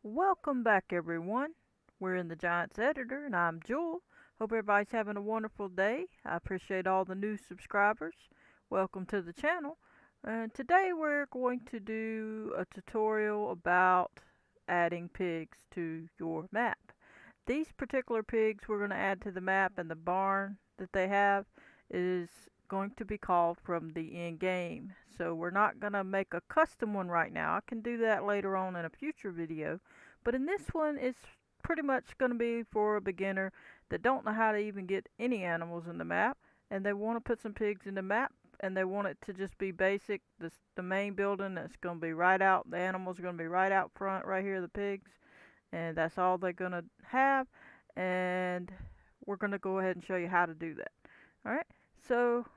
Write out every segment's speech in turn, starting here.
Welcome back, everyone. We're in the Giants Editor, and I'm Jewel. Hope everybody's having a wonderful day. I appreciate all the new subscribers. Welcome to the channel. And today we're going to do a tutorial about adding pigs to your map. These particular pigs we're going to add to the map, and the barn that they have is going to be called from the end game. So we're not going to make a custom one right now. I can do that later on in a future video. But in this one, it's pretty much going to be for a beginner that don't know how to even get any animals in the map, and they want to put some pigs in the map, and they want it to just be basic. The main building that's going to be right out. The animals are going to be right out front, right here, the pigs, and that's all they're going to have. And we're going to go ahead and show you how to do that. All right. So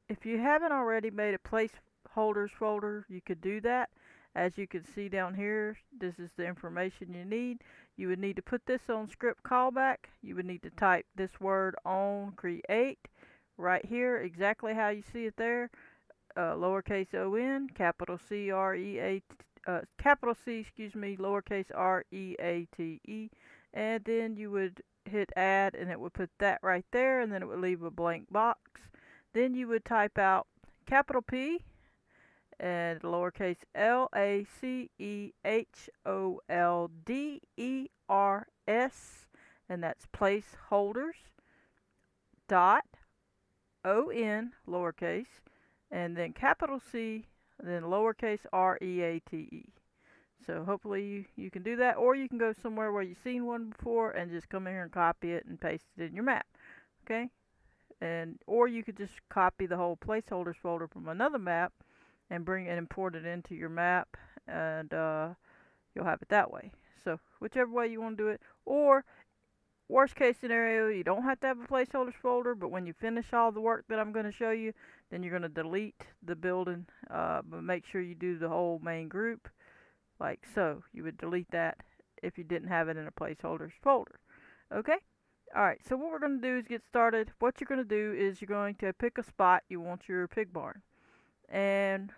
if you haven't already made a placeholders folder, you could do that. As you can see down here, this is the information you need. You would need to put this on script callback. You would need to type this word on create right here, exactly how you see it there. Lowercase on, capital C R E A, capital C, excuse me, lowercase R E A T E, and then you would hit add, and it would put that right there, and then it would leave a blank box. Then you would type out capital P and lowercase LACHOLDERS, and that's placeholders dot ON lowercase, and then capital C, then lowercase REATE. So hopefully you can do that, or you can go somewhere where you've seen one before and just come in here and copy it and paste it in your map. Okay? Or you could just copy the whole placeholders folder from another map and bring it and import it into your map, and you'll have it that way. So whichever way you want to do it, or worst case scenario, you don't have to have a placeholders folder, but when you finish all the work that I'm going to show you, then you're going to delete the building, but make sure you do the whole main group like so. You would delete that if you didn't have it in a placeholders folder. Okay? Alright, so what we're going to do is get started. What you're going to do is you're going to pick a spot you want your pig barn. And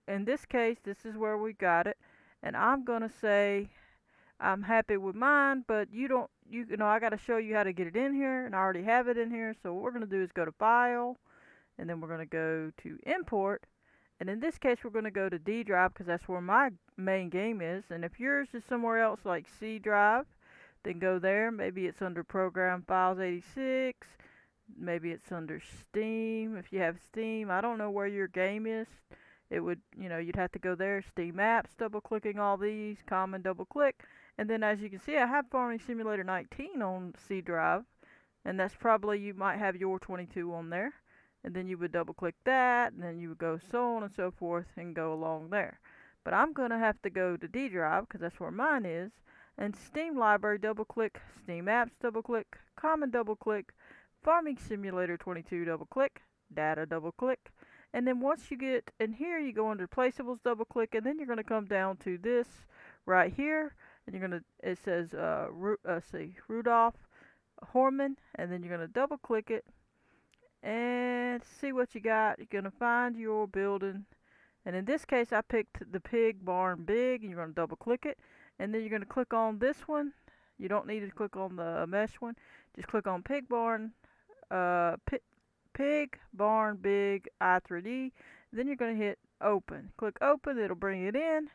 in this case, this is where we got it. And I'm going to say I'm happy with mine, but you know, I got to show you how to get it in here, and I already have it in here. So what we're going to do is go to File, and then we're going to go to Import. And in this case, we're going to go to D drive because that's where my main game is. And if yours is somewhere else like C drive, then go there. Maybe it's under Program Files 86. Maybe it's under Steam. If you have Steam, I don't know where your game is. It would, you'd have to go there, Steam Apps, double clicking all these, Common, double click. And then as you can see, I have Farming Simulator 19 on C drive. And that's probably, you might have your 22 on there. And then you would double click that, and then you would go so on and so forth and go along there. But I'm going to have to go to D drive because that's where mine is. And Steam Library, double click, Steam Apps, double click, Common, double click, Farming Simulator 22, double click, Data, double click. And then once you get in here, you go under Placeables, double click, and then you're going to come down to this right here. And you're going to, it says, Rudolph Horman, and then you're going to double click it and see what you got. You're going to find your building. And in this case, I picked the pig barn big, and you're going to double click it. And then you're going to click on this one. You don't need to click on the mesh one. Just click on pig barn, pig barn big I3D. Then you're going to hit open. Click open, it'll bring it in.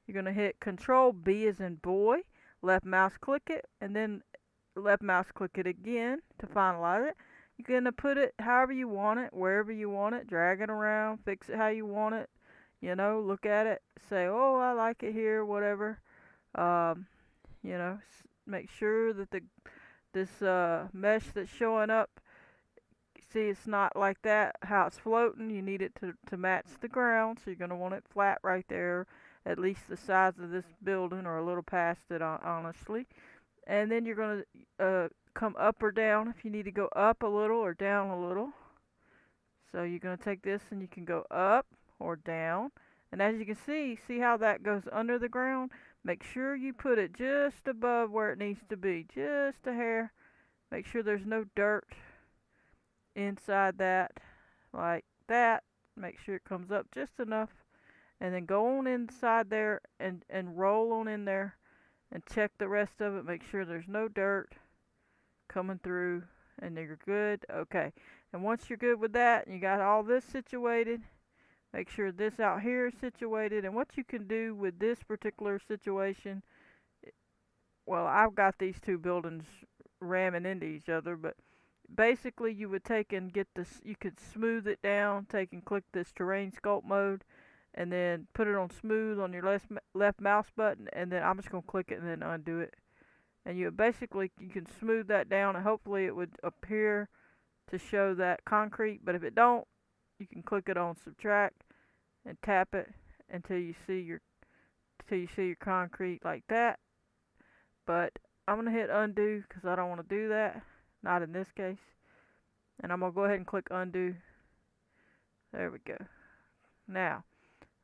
You're going to hit Control B as in boy, left mouse click it, and then left mouse click it again to finalize it. You're going to put it however you want it, wherever you want it, drag it around, fix it how you want it. Look at it, say, oh, I like it here, whatever. Make sure that this mesh that's showing up, see, it's not like that, how it's floating. You need it to match the ground, so you're going to want it flat right there, at least the size of this building, or a little past it, honestly. And then you're going to come up or down if you need to go up a little or down a little. So you're going to take this and you can go up or down. And as you can see how that goes under the ground? Make sure you put it just above where it needs to be, just a hair. Make sure there's no dirt inside that, like that. Make sure it comes up just enough, and then go on inside there and roll on in there and check the rest of it. Make sure there's no dirt coming through, and then you're good. Okay, and once you're good with that and you got all this situated, make sure this out here is situated. And what you can do with this particular situation, well, I've got these two buildings ramming into each other, but basically you would take and get this, you could smooth it down, take and click this terrain sculpt mode, and then put it on smooth on your left mouse button, and then I'm just going to click it and then undo it. And you can smooth that down, and hopefully it would appear to show that concrete, but if it don't, you can click it on subtract and tap it until you see your concrete like that. But I'm going to hit undo because I don't want to do that, not in this case. And I'm going to go ahead and click undo. There we go. Now,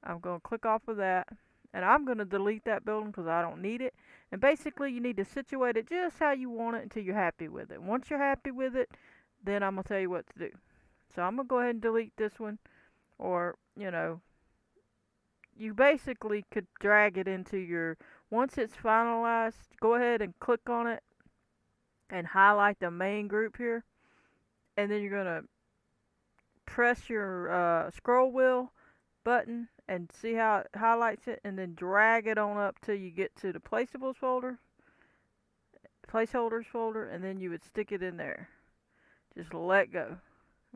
I'm going to click off of that, and I'm going to delete that building because I don't need it. And basically, you need to situate it just how you want it until you're happy with it. Once you're happy with it, then I'm going to tell you what to do. So I'm going to go ahead and delete this one, or, you basically could drag it into your, once it's finalized, go ahead and click on it and highlight the main group here, and then you're going to press your scroll wheel button and see how it highlights it, and then drag it on up till you get to the placeables folder, placeholders folder, and then you would stick it in there. Just let go.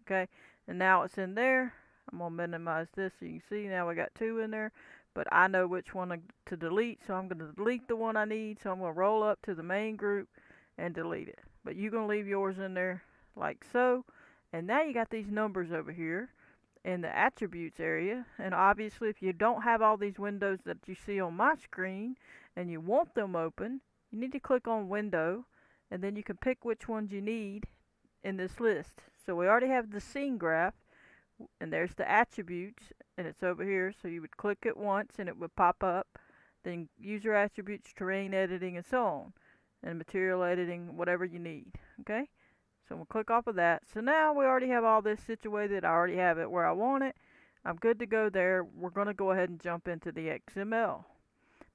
Okay, and now it's in there. I'm going to minimize this so you can see now we got two in there, but I know which one to delete, so I'm going to delete the one I need. So I'm going to roll up to the main group and delete it, but you're going to leave yours in there like so. And now you got these numbers over here in the attributes area, and obviously if you don't have all these windows that you see on my screen and you want them open, you need to click on window, and then you can pick which ones you need in this list. So we already have the scene graph, and there's the attributes, and it's over here. So you would click it once and it would pop up, then user attributes, terrain editing, and so on, and material editing, whatever you need. Okay, so we'll click off of that. So now we already have all this situated. I already have it where I want it. I'm good to go there. We're going to go ahead and jump into the XML.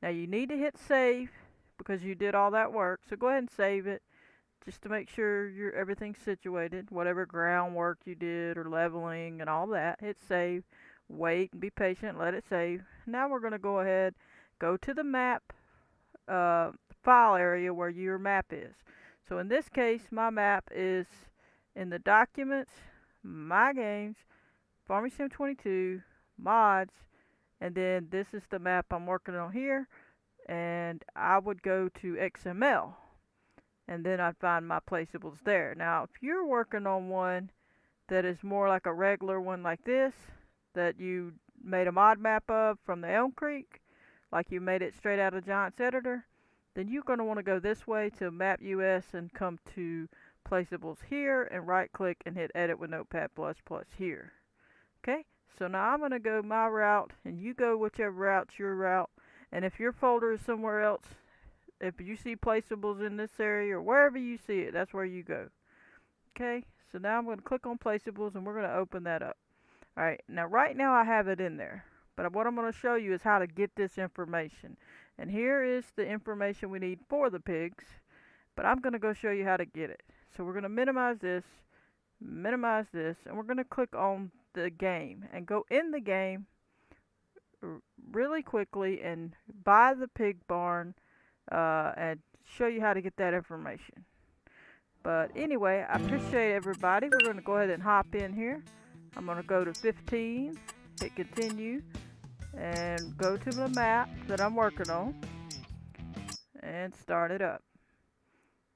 Now you need to hit save because you did all that work, so go ahead and save it just to make sure everything's situated, whatever groundwork you did or leveling and all that. Hit save, wait and be patient, let it save. Now we're going to go ahead, go to the map file area where your map is. So in this case, my map is in the documents, my games, Farming Sim 22, mods, and then this is the map I'm working on here, and I would go to XML, and then I'd find my placeables there. Now, if you're working on one that is more like a regular one like this, that you made a mod map of from the Elm Creek, like you made it straight out of Giant's Editor, then you're going to want to go this way to Map US and come to Placeables here, and right click and hit Edit with Notepad++ here. Okay, so now I'm going to go my route, and you go whichever route's your route. And if your folder is somewhere else, if you see placeables in this area or wherever you see it, that's where you go. Okay, so now I'm going to click on placeables, and we're going to open that up. Alright, now right now I have it in there, but what I'm going to show you is how to get this information. And here is the information we need for the pigs, but I'm going to go show you how to get it. So we're going to minimize this, and we're going to click on the game and go in the game really quickly and buy the pig barn and show you how to get that information. But anyway, I appreciate everybody. We're going to go ahead and hop in here. I'm going to go to 15, hit continue, and go to the map that I'm working on and start it up.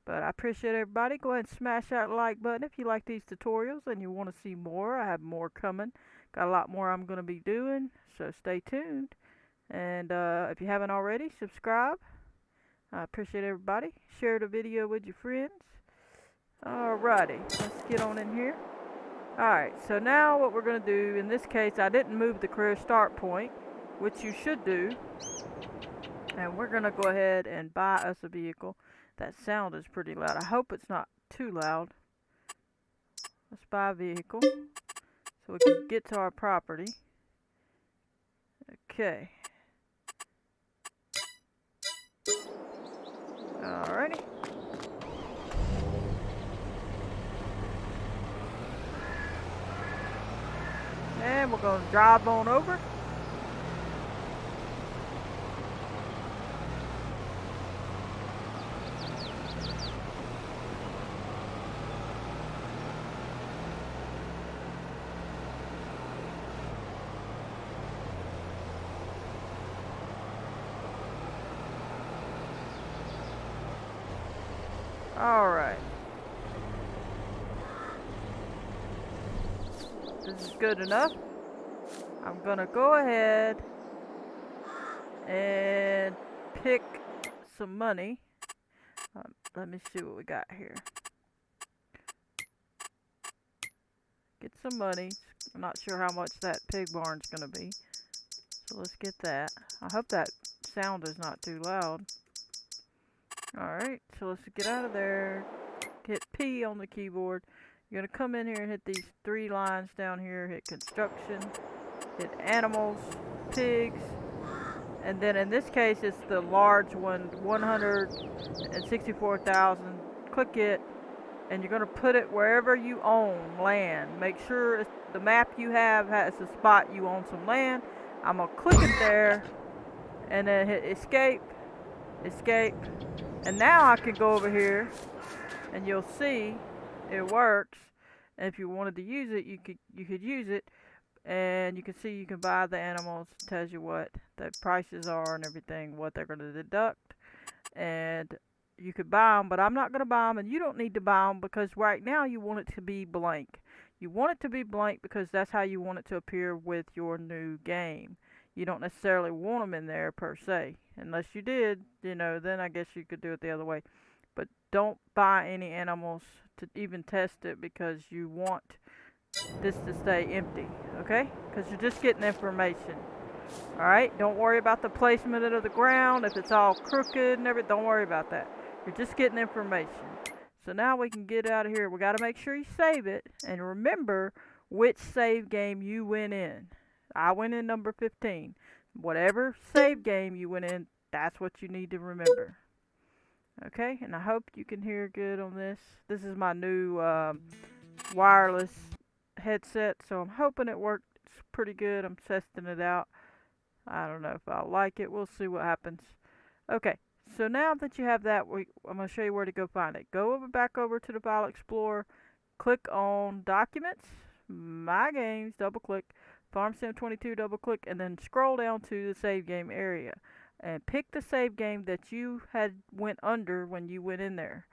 But I appreciate everybody. Go ahead and smash that like button if you like these tutorials and you want to see more. I have more coming. Got a lot more I'm going to be doing, so stay tuned. And if you haven't already, subscribe. I appreciate everybody. Share the video with your friends. Alrighty, let's get on in here. Alright, so now what we're going to do, in this case I didn't move the career start point, which you should do. And we're going to go ahead and buy us a vehicle. That sound is pretty loud. I hope it's not too loud. Let's buy a vehicle so we can get to our property. Okay. Alrighty. And we're going to drive on over. Alright. This is good enough. I'm going to go ahead and pick some money. Let me see what we got here. Get some money. I'm not sure how much that pig barn's going to be. So let's get that. I hope that sound is not too loud. Alright, so let's get out of there. Hit P on the keyboard. You're going to come in here and hit these 3 lines down here. Hit construction. Hit animals. Pigs. And then in this case, it's the large one, 164,000. Click it. And you're going to put it wherever you own land. Make sure the map you have has a spot you own some land. I'm going to click it there. And then hit escape. Escape. And now I can go over here. And you'll see it works. And if you wanted to use it, you could use it. And you can see you can buy the animals. It tells you what the prices are and everything, what they're going to deduct. And you could buy them, but I'm not going to buy them, and you don't need to buy them because right now you want it to be blank. You want it to be blank because that's how you want it to appear with your new game. You don't necessarily want them in there per se. Unless you did, then I guess you could do it the other way. But don't buy any animals to even test it because you want this to stay empty, okay? Because you're just getting information. Alright, don't worry about the placement of the ground. If it's all crooked and everything, don't worry about that. You're just getting information. So now we can get out of here. We got to make sure you save it. And remember which save game you went in. I went in number 15. Whatever save game you went in, that's what you need to remember. Okay, and I hope you can hear good on this. This is my new wireless headset, so I'm hoping it works pretty good. I'm testing it out. I don't know if I'll like it. We'll see what happens. Okay, so now that you have that, I'm going to show you where to go find it. Go back over to the File Explorer, click on Documents, My Games, double click, Farm Sim 22, double click, and then scroll down to the Save Game area. And pick the save game that you had went under when you went in there.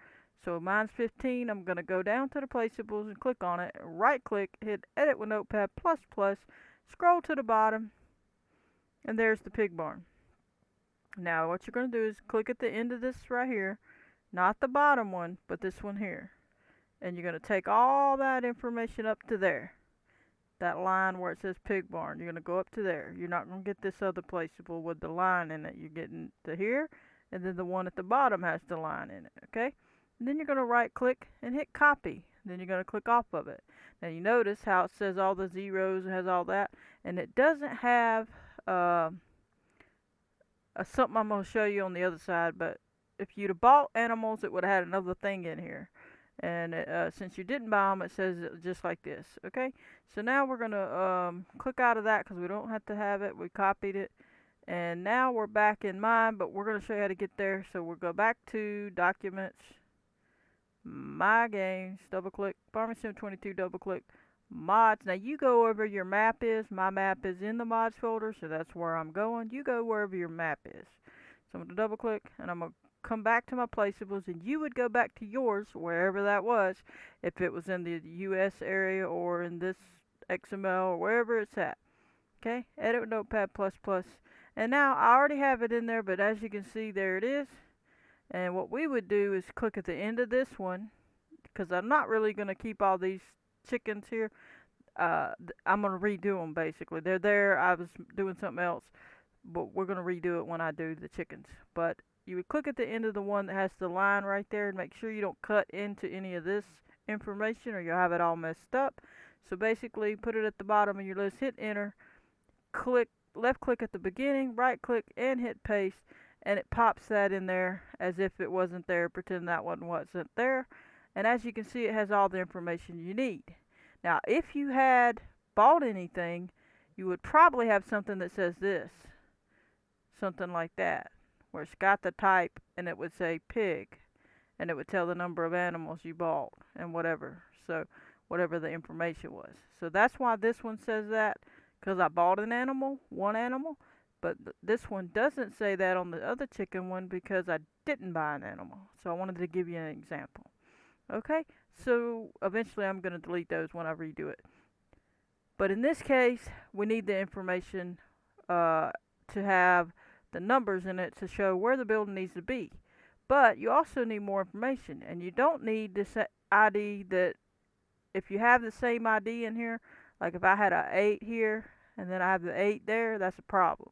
So mine's 15. I'm going to go down to the placeables and click on it. Right click, hit Edit with Notepad++, scroll to the bottom, and there's the pig barn. Now what you're going to do is click at the end of this right here, not the bottom one, but this one here. And you're going to take all that information up to there. That line where it says pig barn, you're going to go up to there. You're not going to get this other placeable with the line in it. You're getting to here, and then the one at the bottom has the line in it, okay? And then you're going to right click and hit copy. Then you're going to click off of it. Now you notice how it says all the zeros and has all that, and it doesn't have something I'm going to show you on the other side, but if you'd have bought animals, it would have had another thing in here. And since you didn't buy them, it says it just like this, okay? So now we're going to click out of that because we don't have to have it. We copied it. And now we're back in mine, but we're going to show you how to get there. So we'll go back to Documents, My Games, double click, Farming Sim 22, double click, Mods. Now you go wherever your map is. My map is in the Mods folder, so that's where I'm going. You go wherever your map is. So I'm going to double click, and I'm going to come back to my placeables, and you would go back to yours, wherever that was, if it was in the US area or in this XML or wherever it's at. Okay, Edit with Notepad++. And now I already have it in there, but as you can see, there it is. And what we would do is click at the end of this one, because I'm not really going to keep all these chickens here. I'm going to redo them, basically. They're there. I was doing something else, but we're going to redo it when I do the chickens. But you would click at the end of the one that has the line right there and make sure you don't cut into any of this information or you'll have it all messed up. So basically put it at the bottom of your list, hit enter, click left click at the beginning, right click and hit paste, and it pops that in there as if it wasn't there. Pretend that one wasn't there. And as you can see, it has all the information you need. Now, if you had bought anything, you would probably have something that says this, something like that, where it's got the type and it would say pig, and it would tell the number of animals you bought and whatever. So whatever the information was. So that's why this one says that, because I bought an animal, one animal, but this one doesn't say that on the other chicken one because I didn't buy an animal. So I wanted to give you an example. Okay, so eventually I'm going to delete those when I redo it. But in this case, we need the information to have the numbers in it to show where the building needs to be. But you also need more information, and you don't need this ID that, if you have the same ID in here, like if I had an 8 here and then I have the 8 there, that's a problem.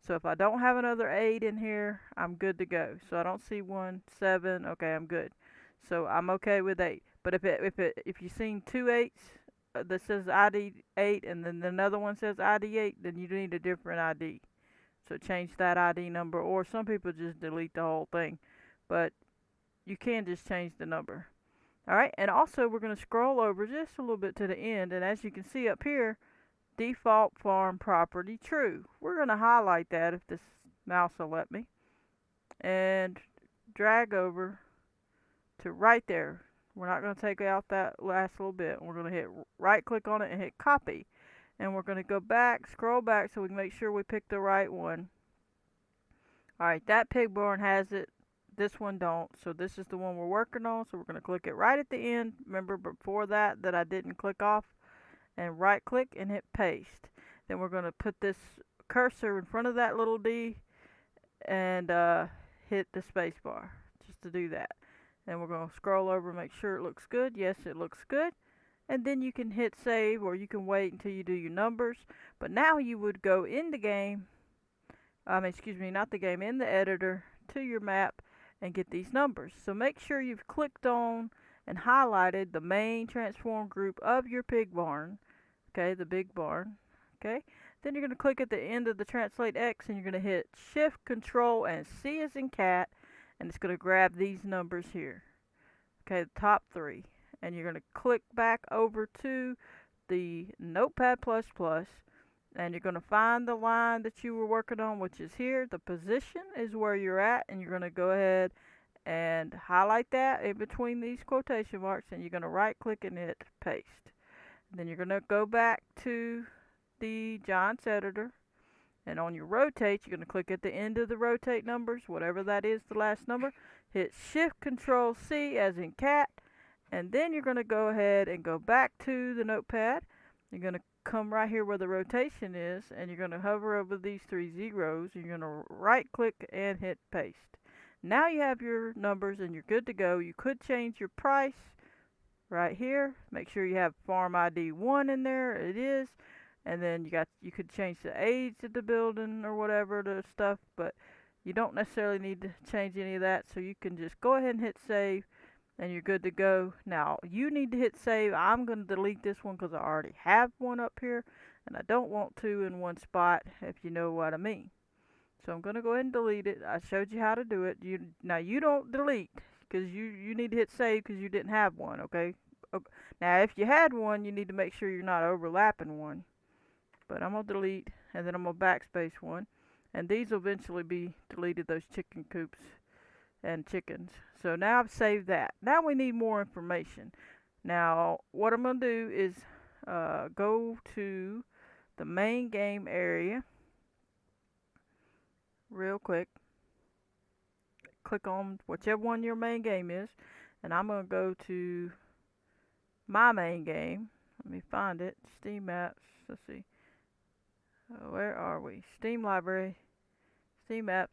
So if I don't have another 8 in here, I'm good to go. So I don't see 1, 7, okay, I'm good. So I'm okay with 8. But if you've seen two 8s that says ID 8 and then another one says ID 8, then you need a different ID. So change that ID number, or some people just delete the whole thing. But you can just change the number. Alright, and also we're going to scroll over just a little bit to the end, and as you can see up here, default farm property true. We're going to highlight that if this mouse will let me, and drag over to right there. We're not going to take out that last little bit. We're going to hit right click on it and hit copy, and we're going to go back, scroll back so we can make sure we pick the right one. Alright, that pig barn has it. This one don't, so this is the one we're working on, so we're going to click it right at the end. Remember before that I didn't click off, and right click and hit paste. Then we're going to put this cursor in front of that little D and hit the space bar just to do that. And we're going to scroll over and make sure it looks good. Yes, it looks good. And then you can hit save, or you can wait until you do your numbers. But now you would go in the game, excuse me, not the game, in the editor to your map and get these numbers. So make sure you've clicked on and highlighted the main transform group of your pig barn. Okay, the big barn. Okay, then you're going to click at the end of the translate X and you're going to hit shift control and C as in cat, and it's going to grab these numbers here. Okay, the top 3. And you're going to click back over to the Notepad++, and you're going to find the line that you were working on, which is here. The position is where you're at, and you're going to go ahead and highlight that in between these quotation marks, and you're going to right click and hit paste. And then you're going to go back to the Giants editor, and on your rotate, you're going to click at the end of the rotate numbers, whatever that is, the last number, hit shift control C as in cat, and then you're going to go ahead and go back to the notepad. You're going to come right here where the rotation is, and you're going to hover over these 3 zeros. You're going to right click and hit paste. Now you have your numbers and you're good to go. You could change your price right here. Make sure you have farm ID 1 in there. It is. And then you could change the age of the building or whatever the stuff, but you don't necessarily need to change any of that. So you can just go ahead and hit save, and you're good to go. Now you need to hit save. I'm going to delete this one because I already have one up here, and I don't want two in one spot, if you know what I mean. So I'm going to go ahead and delete it. I showed you how to do it. Now you don't delete, because you need to hit save because you didn't have one. Okay. Now if you had one, you need to make sure you're not overlapping one. But I'm going to delete, and then I'm going to backspace one, and these will eventually be deleted, those chicken coops and chickens. So now I've saved that. Now we need more information. Now what I'm going to do is go to the main game area real quick. Click on whichever one your main game is, and I'm going to go to my main game. Let me find it. Steam Apps. Let's see. Where are we? Steam Library. Steam Apps.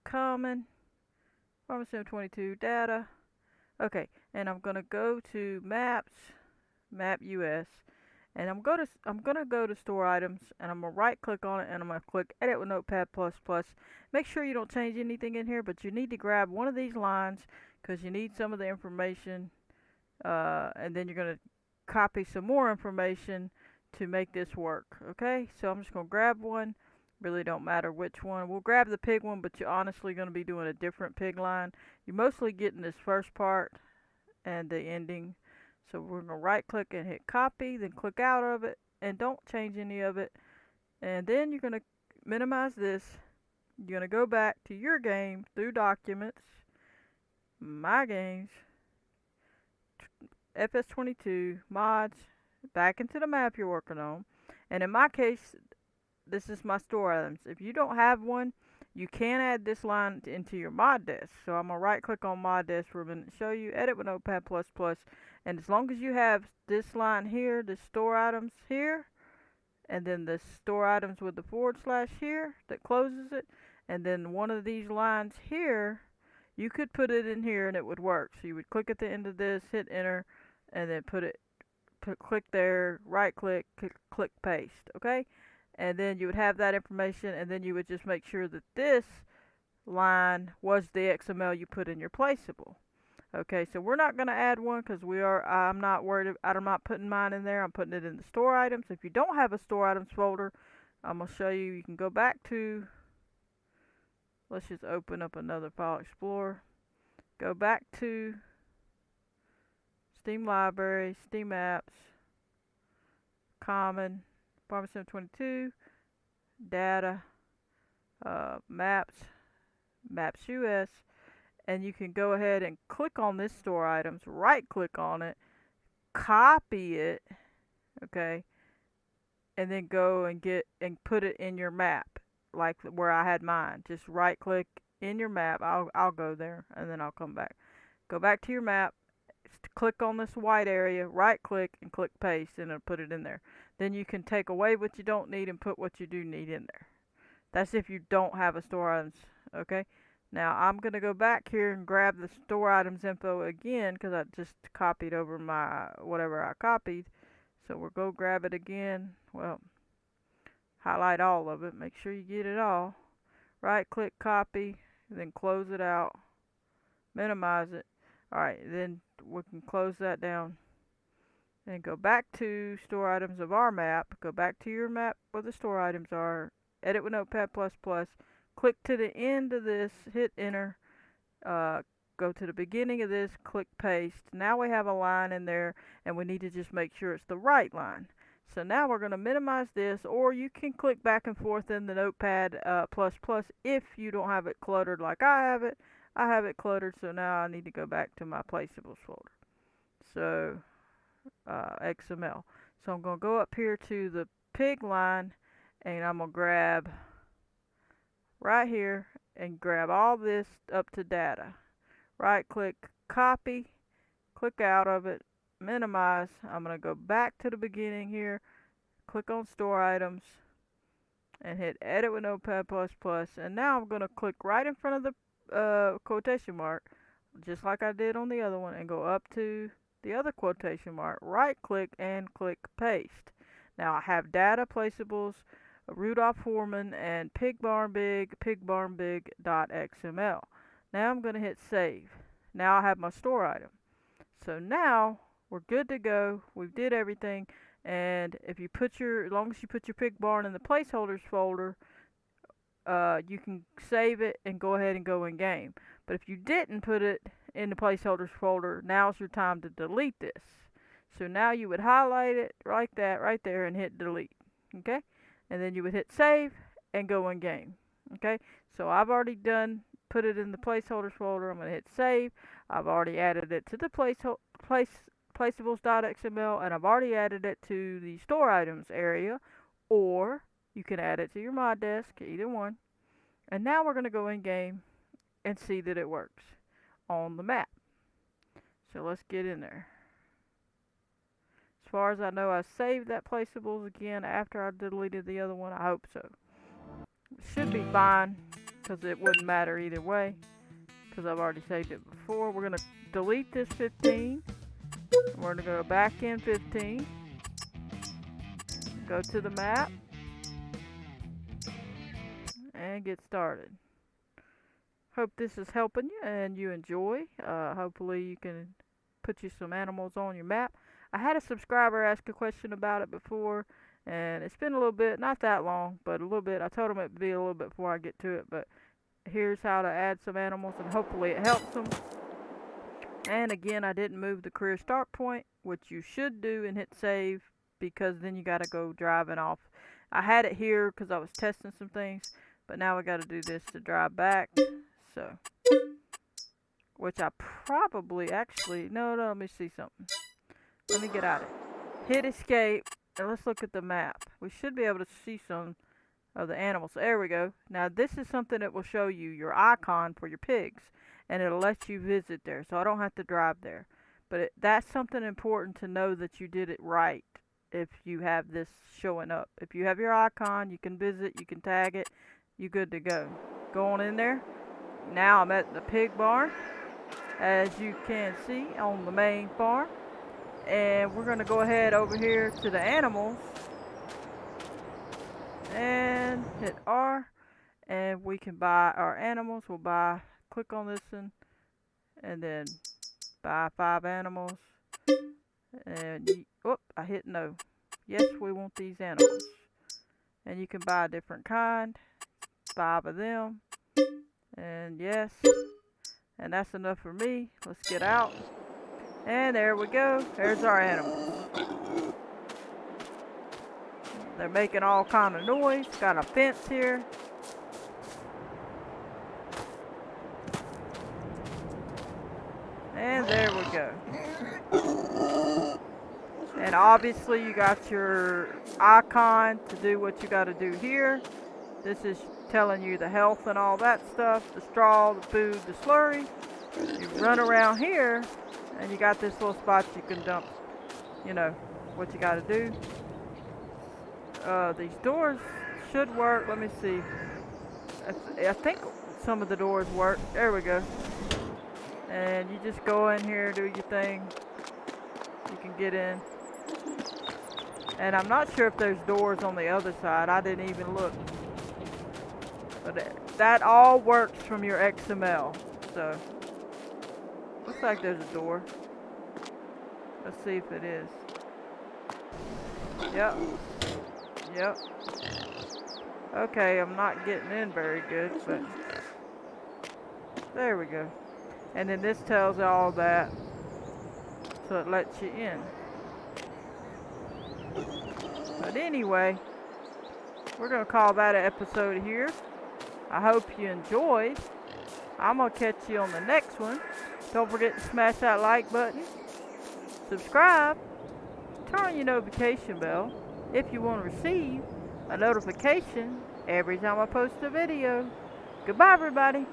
Common. FS22 data. Okay, and I'm gonna go to Maps, Map US, and I'm gonna go to Store Items, and I'm gonna right click on it, and I'm gonna click Edit with Notepad++. Make sure you don't change anything in here, but you need to grab one of these lines because you need some of the information, and then you're gonna copy some more information to make this work. Okay, so I'm just gonna grab one, Really don't matter which one. We'll grab the pig one, but you're honestly going to be doing a different pig line. You're mostly getting this first part and the ending. So we're going to right click and hit copy, then click out of it, and don't change any of it. And then you're going to minimize this. You're going to go back to your game through documents, my games, FS22, mods, back into the map you're working on. And in my case, this is my store items. If you don't have one, you can add this line into your mod desk. So I'm going to right click on mod desk for a minute and show you. Edit with Notepad++. And as long as you have this line here, the store items here, and then the store items with the / here that closes it, and then one of these lines here, you could put it in here and it would work. So you would click at the end of this, hit enter, and then click there, right click, click paste, okay? And then you would have that information, and then you would just make sure that this line was the XML you put in your placeable. Okay, so we're not going to add one because I'm not worried. I'm not putting mine in there. I'm putting it in the store items. If you don't have a store items folder, I'm going to show you. You can go back to, let's just open up another file explorer. Go back to Steam Library, Steam Apps, Common, FS22, Data, Maps, Maps US, and you can go ahead and click on this store items, right click on it, copy it, okay, and then go and put it in your map, like where I had mine. Just right click in your map. I'll go there and then I'll come back. Go back to your map, click on this white area, right click and click paste, and it'll put it in there. Then you can take away what you don't need and put what you do need in there. That's if you don't have a store items, okay? Now I'm going to go back here and grab the store items info again because I just copied over my whatever I copied. So we'll go grab it again. Well, highlight all of it. Make sure you get it all. Right click, copy, then close it out. Minimize it. Alright, then we can close that down. And go back to store items of our map. Go back to your map where the store items are. Edit with Notepad++. Click to the end of this, hit enter, go to the beginning of this, click paste. Now we have a line in there, and we need to just make sure it's the right line. So now we're going to minimize this, or you can click back and forth in the Notepad++ if you don't have it cluttered like I have it. I have it cluttered, so now I need to go back to my placeables folder. So XML. So I'm going to go up here to the pig line, and I'm going to grab right here and grab all this up to data. Right click, copy, click out of it, minimize. I'm going to go back to the beginning here, click on store items, and hit edit with Notepad++. And now I'm going to click right in front of the quotation mark, just like I did on the other one, and go up to the other quotation mark, right click and click paste. Now I have data, placeables, Rudolph Foreman, and pigbarnbig.xml. Now I'm going to hit save. Now I have my store item. So now we're good to go. We did everything. And if you as long as you put your pig barn in the placeholders folder, you can save it and go ahead and go in game. But if you didn't put it in the placeholders folder, now's your time to delete this. So now you would highlight it like that right there and hit delete. Okay? And then you would hit save and go in game. Okay, so I've already put it in the placeholders folder. I'm going to hit save. I've already added it to the placeables.xml, and I've already added it to the store items area, or you can add it to your mod desk, either one. And now we're going to go in game and see that it works on the map. So let's get in there. As far as I know, I saved that placeables again after I deleted the other one. I hope so. It should be fine because it wouldn't matter either way because I've already saved it before. We're going to delete this 15. We're going to go back in 15. Go to the map and get started. Hope this is helping you and you enjoy. Hopefully you can put you some animals on your map. I had a subscriber ask a question about it before, And it's been a little bit, not that long, but a little bit. I told them it'd be a little bit before I get to it, but here's how to add some animals, and hopefully it helps them. And again, I didn't move the career start point, which you should do, and hit save, because then you gotta go driving off. I had it here because I was testing some things, but now I gotta do this to drive back. So, which I probably actually, no, let me see something. Let me get out of it. Hit escape, and let's look at the map. We should be able to see some of the animals. There we go. Now this is something that will show you your icon for your pigs, and it'll let you visit there, so I don't have to drive there. But that's something important to know, that you did it right if you have this showing up. If you have your icon, you can visit, you can tag it, you're good to go. Go on in there. Now I'm at the pig barn, as you can see, on the main farm. And we're going to go ahead over here to the animals and hit R, and we can buy our animals. We'll buy, click on this one, and then buy 5 animals. And I hit no. Yes, we want these animals. And you can buy a different kind, 5 of them, and yes, and that's enough for me. Let's get out. And there we go. There's our animals. They're making all kind of noise. Got a fence here. And there we go. And obviously you got your icon to do what you got to do here. This is telling you the health and all that stuff. The straw, the food, the slurry. You run around here, and you got this little spot you can dump, what you got to do. These doors should work. Let me see. I think some of the doors work. There we go. And you just go in here, do your thing. You can get in. And I'm not sure if there's doors on the other side. I didn't even look. But that all works from your XML. So, looks like there's a door. Let's see if it is. Yep. Okay, I'm not getting in very good, but there we go. And then this tells all that, so it lets you in. But anyway, we're going to call that an episode here. I hope you enjoyed. I'm going to catch you on the next one. Don't forget to smash that like button. Subscribe. Turn on your notification bell if you want to receive a notification every time I post a video. Goodbye, everybody.